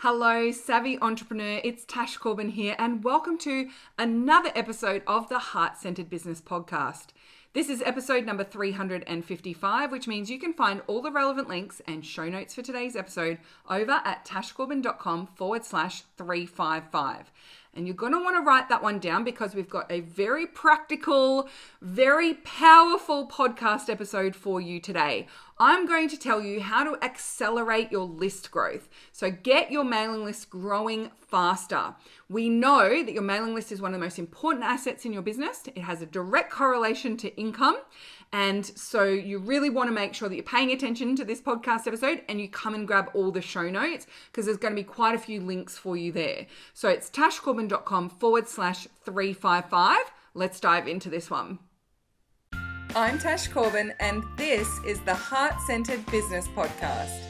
Hello, savvy entrepreneur. It's Tash Corbin here, and welcome to another episode of the Heart-Centered Business Podcast. This is episode number 355, which means you can find all the relevant links and show notes for today's episode over at tashcorbin.com/355. And you're going to want to write that one down because we've got a very practical, very powerful podcast episode for you today. I'm going to tell you how to accelerate your list growth. So get your mailing list growing faster. We know that your mailing list is one of the most important assets in your business. It has a direct correlation to income. And so you really want to make sure that you're paying attention to this podcast episode and you come and grab all the show notes because there's going to be quite a few links for you there. So it's tashcorbin.com/355. Let's dive into this one. I'm Tash Corbin, and this is the Heart-Centered Business Podcast.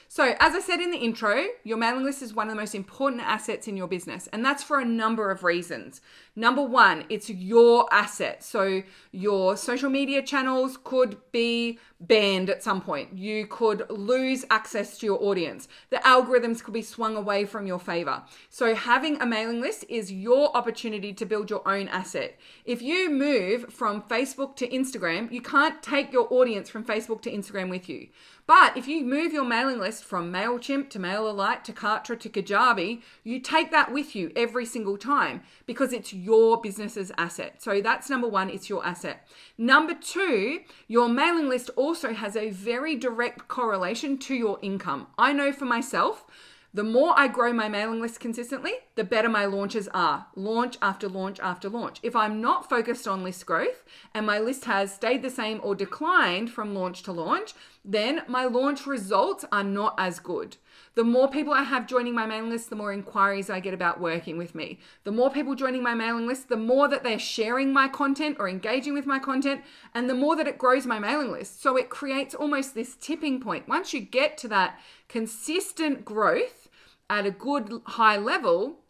So, as I said in the intro, your mailing list is one of the most important assets in your business, and that's for a number of reasons. Number one, it's your asset. So your social media channels could be banned at some point. You could lose access to your audience. The algorithms could be swung away from your favor. So having a mailing list is your opportunity to build your own asset. If you move from Facebook to Instagram, you can't take your audience from Facebook to Instagram with you. But if you move your mailing list from MailChimp to MailerLite to Kartra to Kajabi, you take that with you every single time because it's your business's asset. So that's number one, it's your asset. Number two, your mailing list also has a very direct correlation to your income. I know for myself, the more I grow my mailing list consistently, the better my launches are. Launch after launch after launch. If I'm not focused on list growth and my list has stayed the same or declined from launch to launch, then my launch results are not as good. The more people I have joining my mailing list, the more inquiries I get about working with me. The more people joining my mailing list, the more that they're sharing my content or engaging with my content, and the more that it grows my mailing list. So it creates almost this tipping point. Once you get to that consistent growth at a good high level,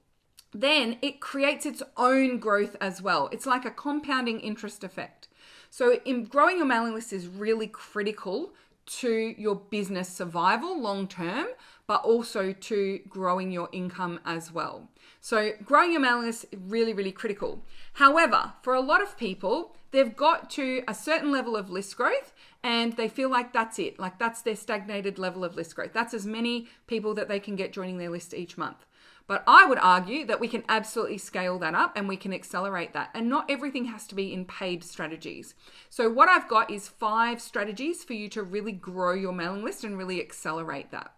then it creates its own growth as well. It's like a compounding interest effect. So in growing your mailing list is really critical to your business survival long term, but also to growing your income as well. So growing your mailing list is really, really critical. However, for a lot of people, they've got to a certain level of list growth and they feel like that's it. Like that's their stagnated level of list growth. That's as many people that they can get joining their list each month. But I would argue that we can absolutely scale that up and we can accelerate that. And not everything has to be in paid strategies. So what I've got is 5 strategies for you to really grow your mailing list and really accelerate that.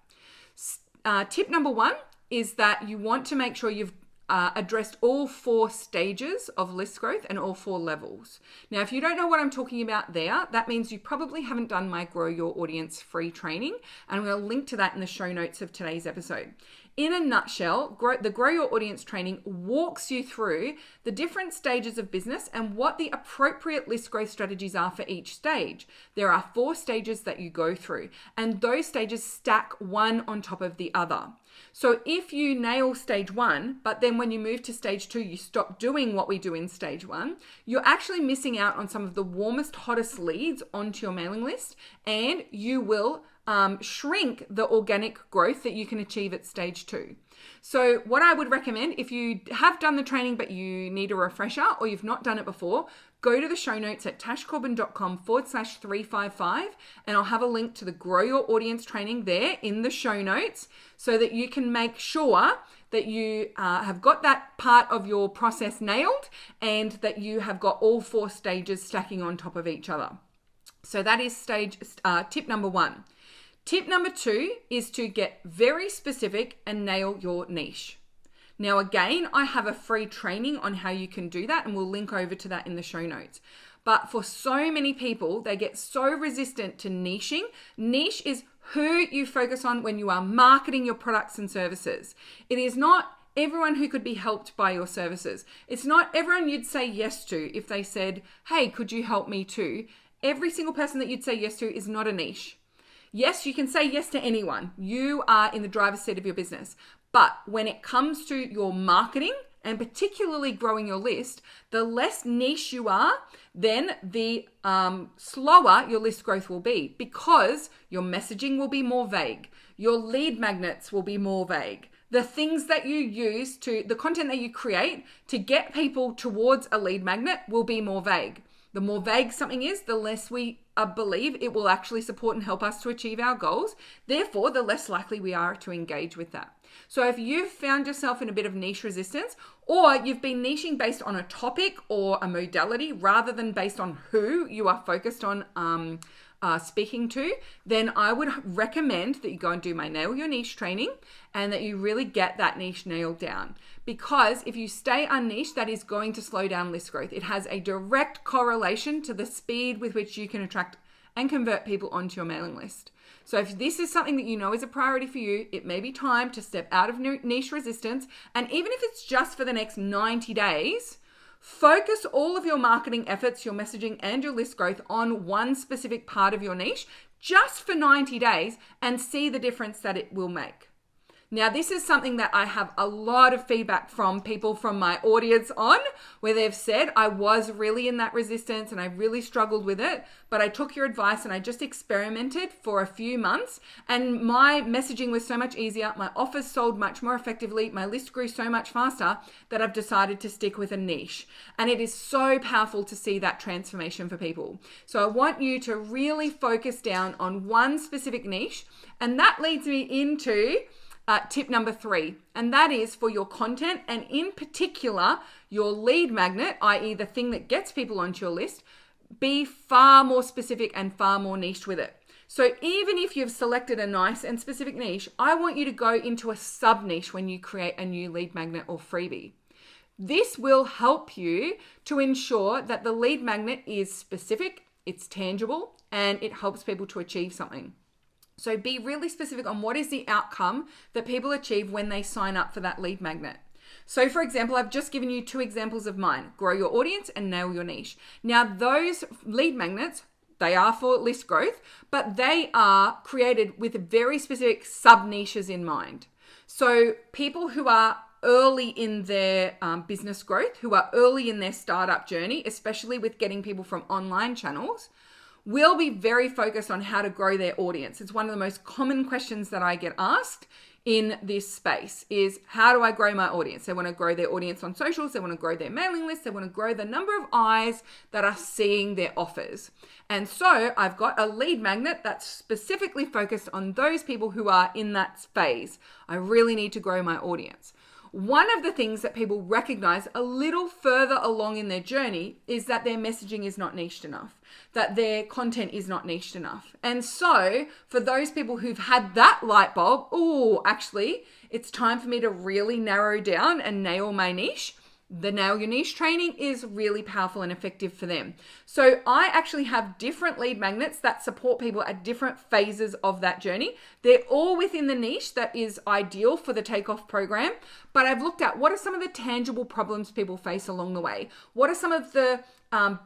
Tip number 1 is that you want to make sure you've addressed all 4 stages of list growth and all 4 levels. Now, if you don't know what I'm talking about there, that means you probably haven't done my Grow Your Audience free training. And I'm going to link to that in the show notes of today's episode. In a nutshell, the Grow Your Audience training walks you through the different stages of business and what the appropriate list growth strategies are for each stage. There are 4 stages that you go through, and those stages stack one on top of the other. So if you nail stage 1, but then when you move to stage 2, you stop doing what we do in stage 1, you're actually missing out on some of the warmest, hottest leads onto your mailing list, and you will shrink the organic growth that you can achieve at stage 2. So what I would recommend, if you have done the training but you need a refresher or you've not done it before, go to the show notes at tashcorbin.com/355 and I'll have a link to the Grow Your Audience training there in the show notes so that you can make sure that you have got that part of your process nailed and that you have got all 4 stages stacking on top of each other. So that is tip number 1. Tip number 2 is to get very specific and nail your niche. Now, again, I have a free training on how you can do that, and we'll link over to that in the show notes. But for so many people, they get so resistant to niching. Niche is who you focus on when you are marketing your products and services. It is not everyone who could be helped by your services. It's not everyone you'd say yes to if they said, hey, could you help me too? Every single person that you'd say yes to is not a niche. Yes, you can say yes to anyone. You are in the driver's seat of your business. But when it comes to your marketing and particularly growing your list, the less niche you are, then the slower your list growth will be because your messaging will be more vague. Your lead magnets will be more vague. The things that you use the content that you create to get people towards a lead magnet will be more vague. The more vague something is, the less we believe it will actually support and help us to achieve our goals. Therefore, the less likely we are to engage with that. So if you've found yourself in a bit of niche resistance, or you've been niching based on a topic or a modality rather than based on who you are focused on speaking to, then I would recommend that you go and do my Nail Your Niche training and that you really get that niche nailed down. Because if you stay unniched, that is going to slow down list growth. It has a direct correlation to the speed with which you can attract and convert people onto your mailing list. So if this is something that you know is a priority for you, it may be time to step out of niche resistance. And even if it's just for the next 90 days, focus all of your marketing efforts, your messaging, and your list growth on one specific part of your niche just for 90 days and see the difference that it will make. Now, this is something that I have a lot of feedback from people from my audience on, where they've said, I was really in that resistance and I really struggled with it, but I took your advice and I just experimented for a few months and my messaging was so much easier. My offers sold much more effectively. My list grew so much faster that I've decided to stick with a niche. And it is so powerful to see that transformation for people. So I want you to really focus down on one specific niche. And that leads me into tip number 3, and that is for your content and in particular your lead magnet, i.e. the thing that gets people onto your list, be far more specific and far more niche with it. So even if you've selected a nice and specific niche, I want you to go into a sub niche when you create a new lead magnet or freebie. This will help you to ensure that the lead magnet is specific, it's tangible, and it helps people to achieve something. So be really specific on what is the outcome that people achieve when they sign up for that lead magnet. So for example, I've just given you 2 examples of mine, Grow Your Audience and Nail Your Niche. Now those lead magnets, they are for list growth, but they are created with very specific sub niches in mind. So people who are early in their business growth, who are early in their startup journey, especially with getting people from online channels, will be very focused on how to grow their audience. It's one of the most common questions that I get asked in this space is, how do I grow my audience? They want to grow their audience on socials. They want to grow their mailing list. They want to grow the number of eyes that are seeing their offers. And so I've got a lead magnet that's specifically focused on those people who are in that phase. I really need to grow my audience. One of the things that people recognize a little further along in their journey is that their messaging is not niched enough, that their content is not niched enough. And so for those people who've had that light bulb, actually, it's time for me to really narrow down and nail my niche. The Nail Your Niche training is really powerful and effective for them. So I actually have different lead magnets that support people at different phases of that journey. They're all within the niche that is ideal for the takeoff program, but I've looked at what are some of the tangible problems people face along the way. What are some of the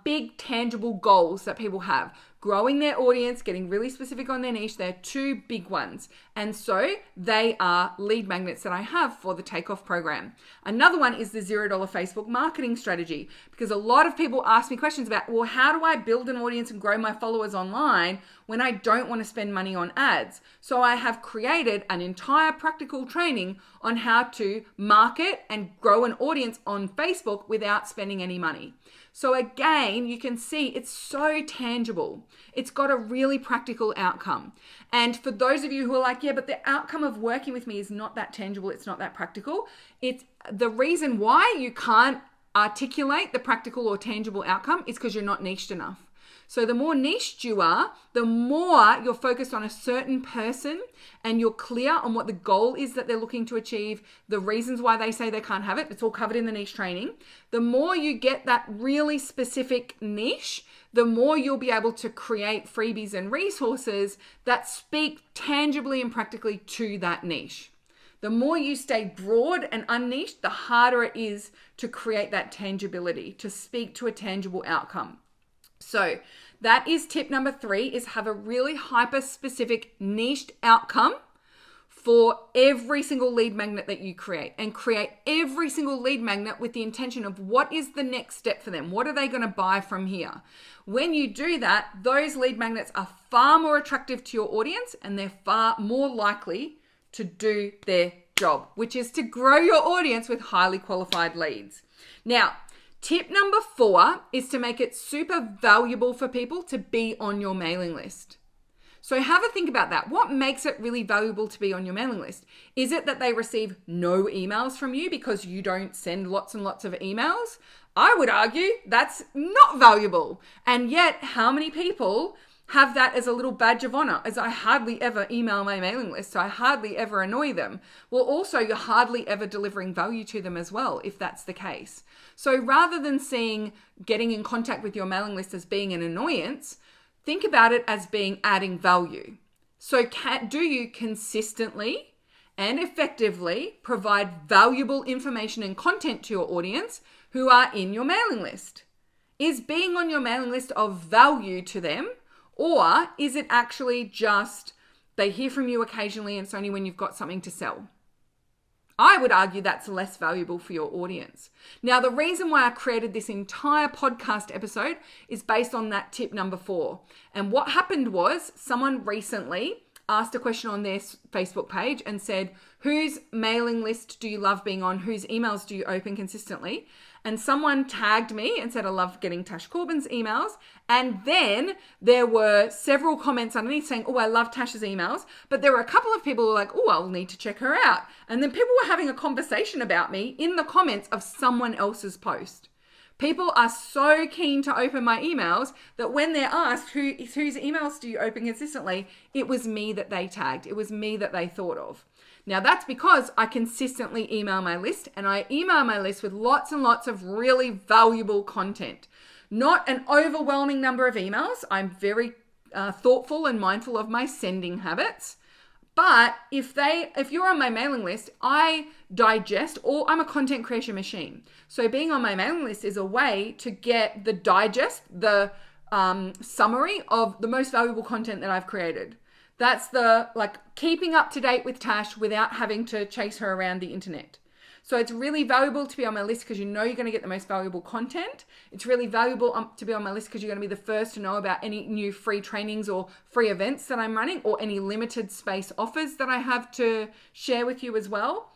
big tangible goals that people have? Growing their audience, getting really specific on their niche. They're 2 big ones. And so they are lead magnets that I have for the takeoff program. Another one is the $0 Facebook marketing strategy, because a lot of people ask me questions about, well, how do I build an audience and grow my followers online when I don't want to spend money on ads? So I have created an entire practical training on how to market and grow an audience on Facebook without spending any money. So again, you can see it's so tangible. It's got a really practical outcome. And for those of you who are like, yeah, but the outcome of working with me is not that tangible, it's not that practical. It's the reason why you can't articulate the practical or tangible outcome is because you're not niched enough. So the more niched you are, the more you're focused on a certain person and you're clear on what the goal is that they're looking to achieve, the reasons why they say they can't have it. It's all covered in the niche training. The more you get that really specific niche, the more you'll be able to create freebies and resources that speak tangibly and practically to that niche. The more you stay broad and unniched, the harder it is to create that tangibility, to speak to a tangible outcome. So that is tip number 3, is have a really hyper specific niched outcome for every single lead magnet that you create, and create every single lead magnet with the intention of what is the next step for them? What are they going to buy from here? When you do that, those lead magnets are far more attractive to your audience, and they're far more likely to do their job, which is to grow your audience with highly qualified leads. Now, tip number 4 is to make it super valuable for people to be on your mailing list. So have a think about that. What makes it really valuable to be on your mailing list? Is it that they receive no emails from you because you don't send lots and lots of emails? I would argue that's not valuable. And yet, how many people have that as a little badge of honor? As I hardly ever email my mailing list, so I hardly ever annoy them. Well, also, you're hardly ever delivering value to them as well, if that's the case. So rather than seeing getting in contact with your mailing list as being an annoyance, think about it as being adding value. So do you consistently and effectively provide valuable information and content to your audience who are in your mailing list? Is being on your mailing list of value to them, or is it actually just they hear from you occasionally and it's only when you've got something to sell? I would argue that's less valuable for your audience. Now, the reason why I created this entire podcast episode is based on that tip number 4. And what happened was someone recently asked a question on their Facebook page and said, whose mailing list do you love being on? Whose emails do you open consistently? And someone tagged me and said, I love getting Tash Corbin's emails. And then there were several comments underneath saying, oh, I love Tash's emails. But there were a couple of people who were like, oh, I'll need to check her out. And then people were having a conversation about me in the comments of someone else's post. People are so keen to open my emails that when they're asked whose emails do you open consistently, it was me that they tagged. It was me that they thought of. Now, that's because I consistently email my list, and I email my list with lots and lots of really valuable content. Not an overwhelming number of emails. I'm very thoughtful and mindful of my sending habits. But if you're on my mailing list, I digest, or I'm a content creation machine. So being on my mailing list is a way to get the digest, the summary of the most valuable content that I've created. That's the keeping up to date with Tash without having to chase her around the internet. So it's really valuable to be on my list because you know you're going to get the most valuable content. It's really valuable to be on my list because you're going to be the first to know about any new free trainings or free events that I'm running, or any limited space offers that I have to share with you as well.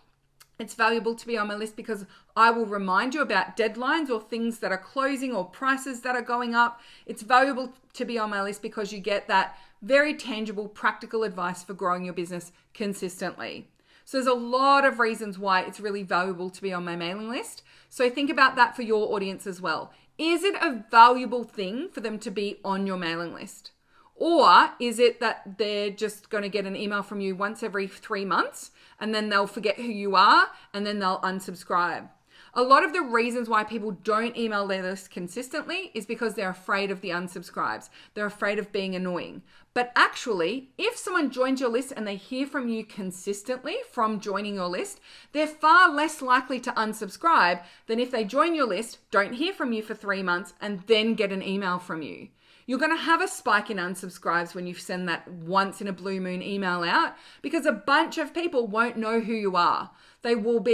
It's valuable to be on my list because I will remind you about deadlines or things that are closing or prices that are going up. It's valuable to be on my list because you get that very tangible, practical advice for growing your business consistently. So there's a lot of reasons why it's really valuable to be on my mailing list. So think about that for your audience as well. Is it a valuable thing for them to be on your mailing list? Or is it that they're just going to get an email from you once every 3 months and then they'll forget who you are and then they'll unsubscribe? A lot of the reasons why people don't email their list consistently is because they're afraid of the unsubscribes. They're afraid of being annoying. But actually, if someone joins your list and they hear from you consistently from joining your list, they're far less likely to unsubscribe than if they join your list, don't hear from you for 3 months, and then get an email from you. You're going to have a spike in unsubscribes when you send that once in a blue moon email out, because a bunch of people won't know who you are. They won't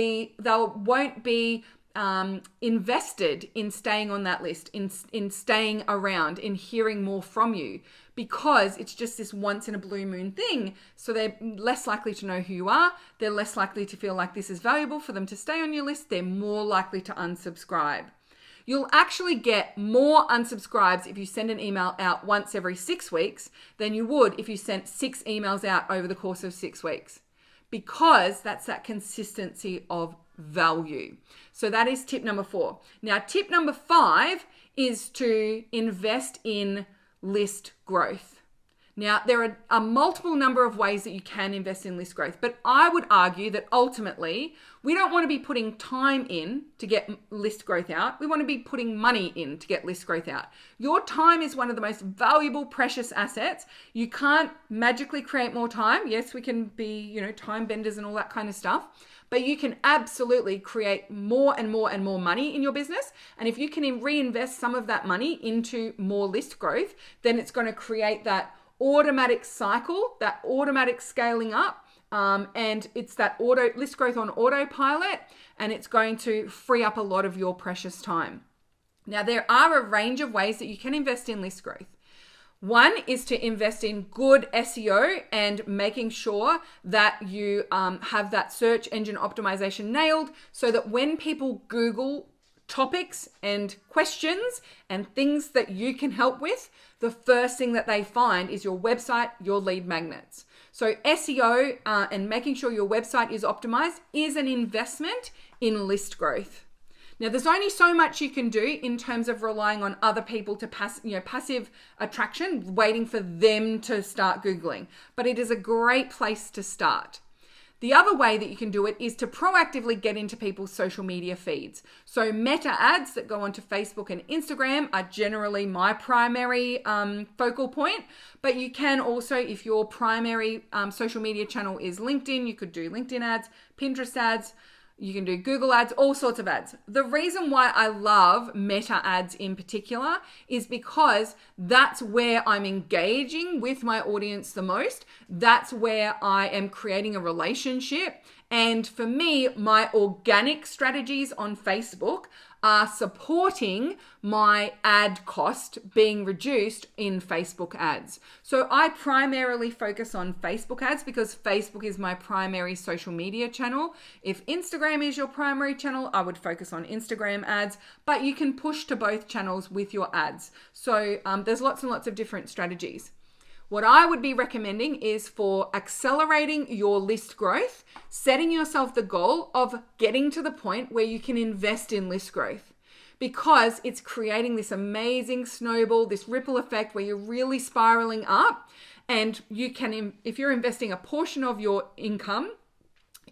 be invested in staying on that list, in staying around, in hearing more from you, because it's just this once in a blue moon thing. So they're less likely to know who you are. They're less likely to feel like this is valuable for them to stay on your list. They're more likely to unsubscribe. You'll actually get more unsubscribes if you send an email out once every 6 weeks than you would if you sent 6 emails out over the course of 6 weeks, because that's that consistency of value. So that is tip number 4. Now, tip number 5 is to invest in list growth. Now, there are a multiple number of ways that you can invest in list growth, but I would argue that ultimately we don't want to be putting time in to get list growth out. We want to be putting money in to get list growth out. Your time is one of the most valuable, precious assets. You can't magically create more time. Yes, we can be, time benders and all that kind of stuff, but you can absolutely create more and more and more money in your business. And if you can reinvest some of that money into more list growth, then it's going to create that automatic cycle, that automatic scaling up and it's that list growth on autopilot, and it's going to free up a lot of your precious time. Now, there are a range of ways that you can invest in list growth. One is to invest in good SEO and making sure that you have that search engine optimization nailed, so that when people Google topics and questions and things that you can help with, the first thing that they find is your website, your lead magnets. So SEO and making sure your website is optimized is an investment in list growth. Now, there's only so much you can do in terms of relying on other people to passive attraction, waiting for them to start Googling, but it is a great place to start. The other way that you can do it is to proactively get into people's social media feeds. So meta ads that go onto Facebook and Instagram are generally my primary focal point, but you can also, if your primary social media channel is LinkedIn, you could do LinkedIn ads, Pinterest ads, you can do Google ads, all sorts of ads. The reason why I love meta ads in particular is because that's where I'm engaging with my audience the most. That's where I am creating a relationship. And for me, my organic strategies on Facebook are supporting my ad cost being reduced in Facebook ads. So I primarily focus on Facebook ads because Facebook is my primary social media channel. If Instagram is your primary channel, I would focus on Instagram ads, but you can push to both channels with your ads. So there's lots and lots of different strategies. What I would be recommending is for accelerating your list growth, setting yourself the goal of getting to the point where you can invest in list growth, because it's creating this amazing snowball, this ripple effect where you're really spiraling up. And you can, if you're investing a portion of your income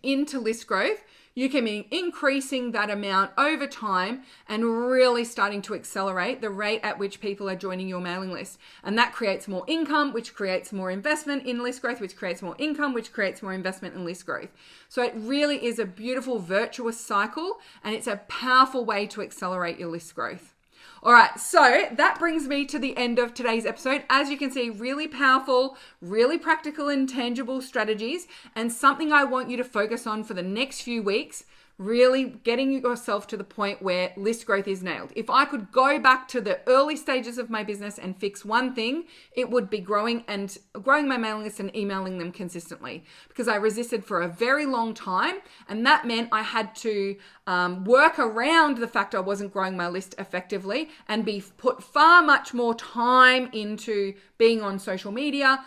into list growth, you can be increasing that amount over time and really starting to accelerate the rate at which people are joining your mailing list. And that creates more income, which creates more investment in list growth, which creates more income, which creates more investment in list growth. So it really is a beautiful virtuous cycle, and it's a powerful way to accelerate your list growth. All right, so that brings me to the end of today's episode. As you can see, really powerful, really practical and tangible strategies, and something I want you to focus on for the next few weeks, really getting yourself to the point where list growth is nailed. If I could go back to the early stages of my business and fix one thing, it would be growing my mailing list and emailing them consistently, because I resisted for a very long time, and that meant I had to work around the fact I wasn't growing my list effectively and put far much more time into being on social media,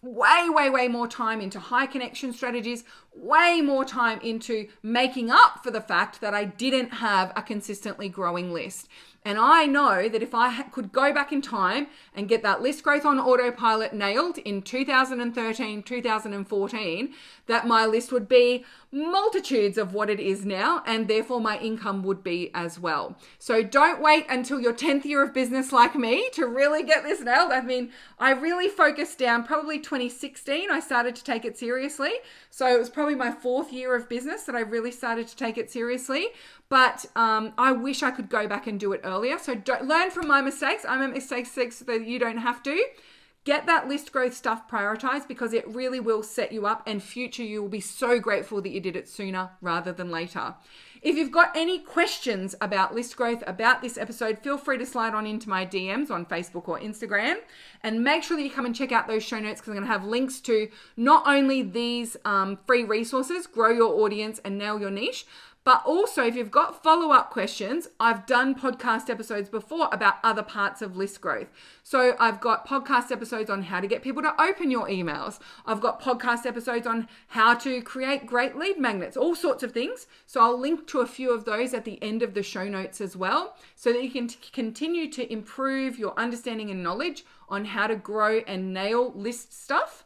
way more time into high connection strategies, way more time into making up for the fact that I didn't have a consistently growing list. And I know that if I could go back in time and get that list growth on autopilot nailed in 2013, 2014, that my list would be multitudes of what it is now, and therefore my income would be as well. So don't wait until your 10th year of business like me to really get this nailed. I mean, I really focused down probably 2016. I started to take it seriously. So it was probably my 4th year of business that I really started to take it seriously. But I wish I could go back and do it earlier. So don't learn from my mistakes. I make mistakes so that you don't have to. Get that list growth stuff prioritized, because it really will set you up, and future you will be so grateful that you did it sooner rather than later. If you've got any questions about list growth, about this episode, feel free to slide on into my DMs on Facebook or Instagram, and make sure that you come and check out those show notes, because I'm going to have links to not only these free resources, Grow Your Audience and Nail Your Niche, but also, if you've got follow-up questions, I've done podcast episodes before about other parts of list growth. So I've got podcast episodes on how to get people to open your emails. I've got podcast episodes on how to create great lead magnets, all sorts of things. So I'll link to a few of those at the end of the show notes as well, so that you can continue to improve your understanding and knowledge on how to grow and nail list stuff,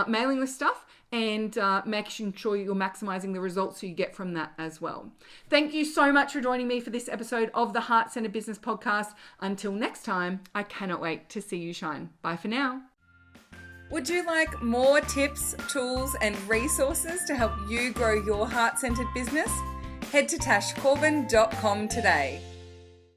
mailing list stuff, and making sure you're maximizing the results you get from that as well. Thank you so much for joining me for this episode of the Heart Centered Business Podcast. Until next time, I cannot wait to see you shine. Bye for now. Would you like more tips, tools, and resources to help you grow your heart-centered business? Head to tashcorbin.com today.